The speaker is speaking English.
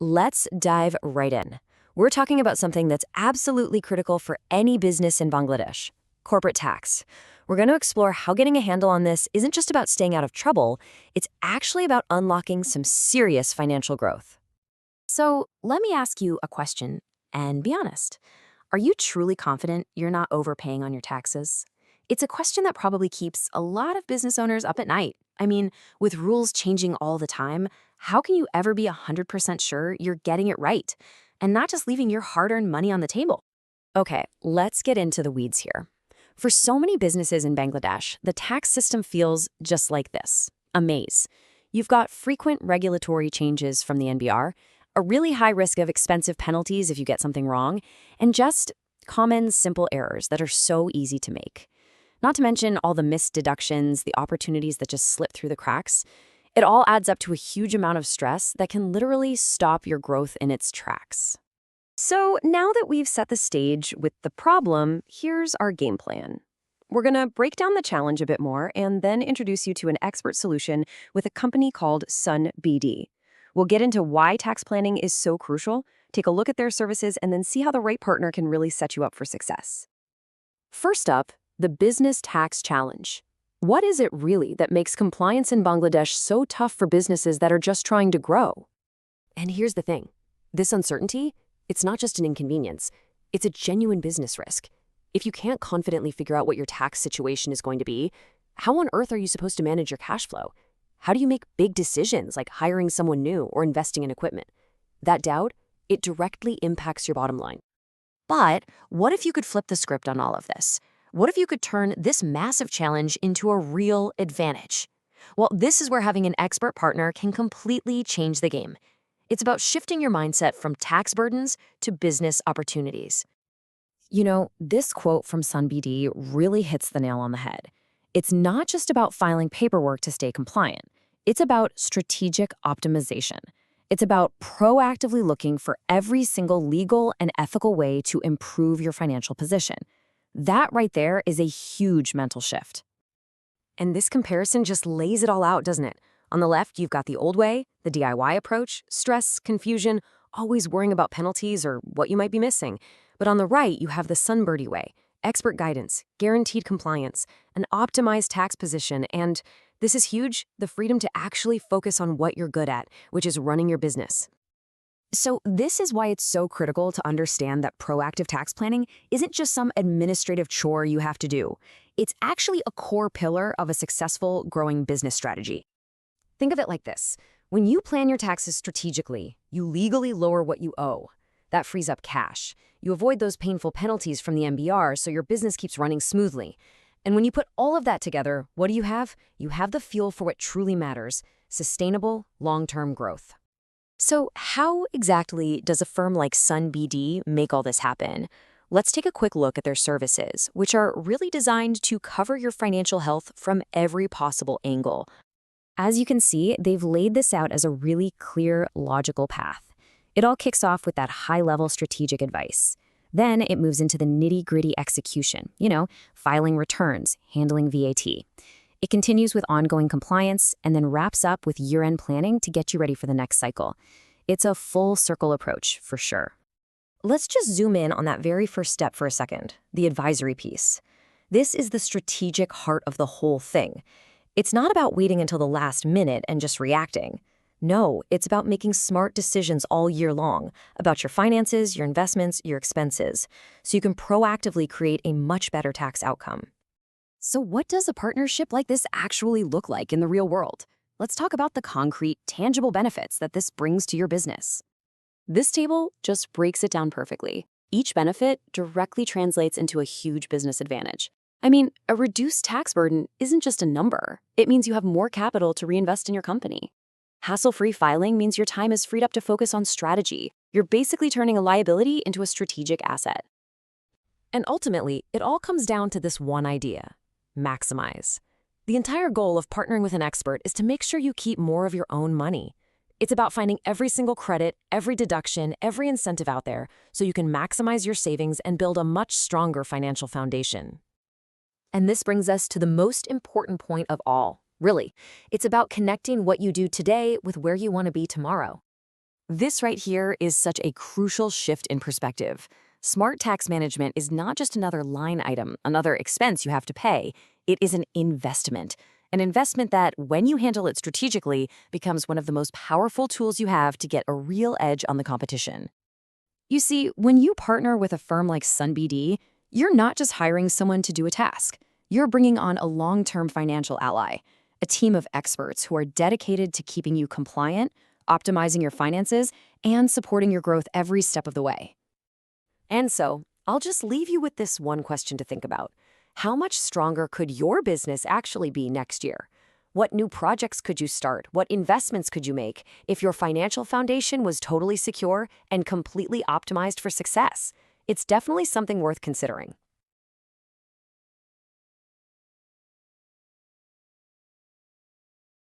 let's dive right in. We're talking about something that's absolutely critical for any business in Bangladesh: corporate tax. We're going to explore how getting a handle on this isn't just about staying out of trouble, it's actually about unlocking some serious financial growth. So let me ask you a question and be honest. Are you truly confident you're not overpaying on your taxes? It's a question that probably keeps a lot of business owners up at night. I mean, with rules changing all the time, how can you ever be 100% sure you're getting it right and not just leaving your hard-earned money on the table? Okay, let's get into the weeds here. For so many businesses in Bangladesh, the tax system feels just like this: a maze. You've got frequent regulatory changes from the NBR, a really high risk of expensive penalties if you get something wrong, and just common, simple errors that are so easy to make. Not to mention all the missed deductions, the opportunities that just slip through the cracks. It all adds up to a huge amount of stress that can literally stop your growth in its tracks. So now that we've set the stage with the problem, here's our game plan. We're going to break down the challenge a bit more and then introduce you to an expert solution with a company called 𝗪𝗵𝘁. We'll get into why tax planning is so crucial, take a look at their services, and then see how the right partner can really set you up for success. First up, the business tax challenge. What is it really that makes compliance in Bangladesh so tough for businesses that are just trying to grow? And here's the thing. This uncertainty, it's not just an inconvenience. It's a genuine business risk. If you can't confidently figure out what your tax situation is going to be, how on earth are you supposed to manage your cash flow? How do you make big decisions like hiring someone new or investing in equipment? That doubt, it directly impacts your bottom line. But what if you could flip the script on all of this? What if you could turn this massive challenge into a real advantage? Well, this is where having an expert partner can completely change the game. It's about shifting your mindset from tax burdens to business opportunities. You know, this quote from 𝗪𝗵𝘁 really hits the nail on the head. It's not just about filing paperwork to stay compliant. It's about strategic optimization. It's about proactively looking for every single legal and ethical way to improve your financial position. That right there is a huge mental shift. And this comparison just lays it all out, doesn't it? On the left, you've got the old way, the DIY approach, stress, confusion, always worrying about penalties or what you might be missing. But on the right, you have the 𝗪𝗪𝘁 way, expert guidance, guaranteed compliance, an optimized tax position, and this is huge, the freedom to actually focus on what you're good at, which is running your business. So this is why it's so critical to understand that proactive tax planning isn't just some administrative chore you have to do. It's actually a core pillar of a successful, growing business strategy. Think of it like this. When you plan your taxes strategically, you legally lower what you owe. That frees up cash. You avoid those painful penalties from the NBR so your business keeps running smoothly. And when you put all of that together, what do you have? You have the fuel for what truly matters: sustainable, long-term growth. So how exactly does a firm like 𝗪𝗪𝘁 make all this happen? Let's take a quick look at their services, which are really designed to cover your financial health from every possible angle. As you can see, they've laid this out as a really clear, logical path. It all kicks off with that high-level strategic advice. Then it moves into the nitty-gritty execution, filing returns, handling VAT. It continues with ongoing compliance and then wraps up with year-end planning to get you ready for the next cycle. It's a full-circle approach, for sure. Let's just zoom in on that very first step for a second, the advisory piece. This is the strategic heart of the whole thing. It's not about waiting until the last minute and just reacting. No, it's about making smart decisions all year long about your finances, your investments, your expenses, so you can proactively create a much better tax outcome. So what does a partnership like this actually look like in the real world? Let's talk about the concrete, tangible benefits that this brings to your business. This table just breaks it down perfectly. Each benefit directly translates into a huge business advantage. I mean, a reduced tax burden isn't just a number. It means you have more capital to reinvest in your company. Hassle-free filing means your time is freed up to focus on strategy. You're basically turning a liability into a strategic asset. And ultimately, it all comes down to this one idea: maximize. The entire goal of partnering with an expert is to make sure you keep more of your own money. It's about finding every single credit, every deduction, every incentive out there so you can maximize your savings and build a much stronger financial foundation. And this brings us to the most important point of all. Really, it's about connecting what you do today with where you want to be tomorrow. This right here is such a crucial shift in perspective. Smart tax management is not just another line item, another expense you have to pay. It is an investment. An investment that, when you handle it strategically, becomes one of the most powerful tools you have to get a real edge on the competition. You see, when you partner with a firm like SunBD, you're not just hiring someone to do a task. You're bringing on a long-term financial ally, a team of experts who are dedicated to keeping you compliant, optimizing your finances, and supporting your growth every step of the way. And so, I'll just leave you with this one question to think about. How much stronger could your business actually be next year? What new projects could you start? What investments could you make if your financial foundation was totally secure and completely optimized for success? It's definitely something worth considering.